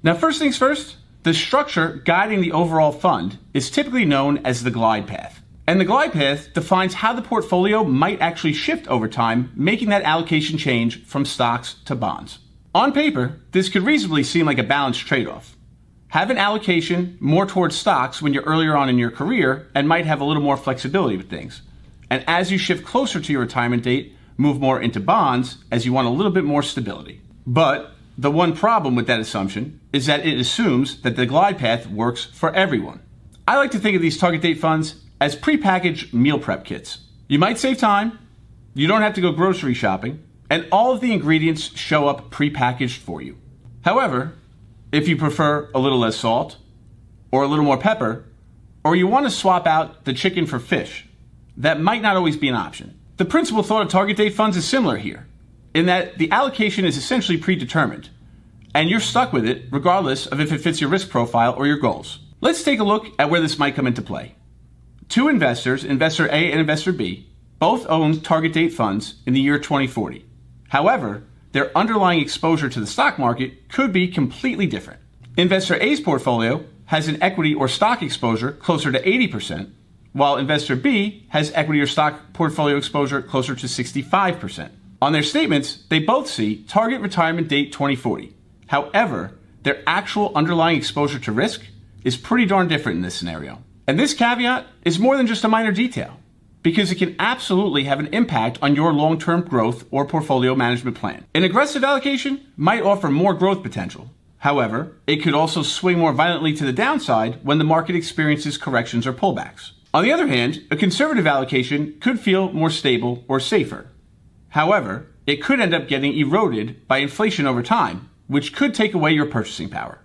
Now, first things first, the structure guiding the overall fund is typically known as the glide path. And the glide path defines how the portfolio might actually shift over time, making that allocation change from stocks to bonds. On paper, this could reasonably seem like a balanced trade-off. Have an allocation more towards stocks when you're earlier on in your career and might have a little more flexibility with things. And as you shift closer to your retirement date, move more into bonds as you want a little bit more stability. But the one problem with that assumption is that it assumes that the glide path works for everyone. I like to think of these target date funds as prepackaged meal prep kits. You might save time, you don't have to go grocery shopping, and all of the ingredients show up prepackaged for you. However, if you prefer a little less salt, or a little more pepper, or you want to swap out the chicken for fish, that might not always be an option. The principal thought of target date funds is similar here, in that the allocation is essentially predetermined, and you're stuck with it regardless of if it fits your risk profile or your goals. Let's take a look at where this might come into play. Two investors, Investor A and Investor B, both own target date funds in the year 2040. However, their underlying exposure to the stock market could be completely different. Investor A's portfolio has an equity or stock exposure closer to 80%, while Investor B has equity or stock portfolio exposure closer to 65%. On their statements, they both see target retirement date 2040. However, their actual underlying exposure to risk is pretty darn different in this scenario. And this caveat is more than just a minor detail, because it can absolutely have an impact on your long-term growth or portfolio management plan. An aggressive allocation might offer more growth potential. However, it could also swing more violently to the downside when the market experiences corrections or pullbacks. On the other hand, a conservative allocation could feel more stable or safer. However, it could end up getting eroded by inflation over time, which could take away your purchasing power.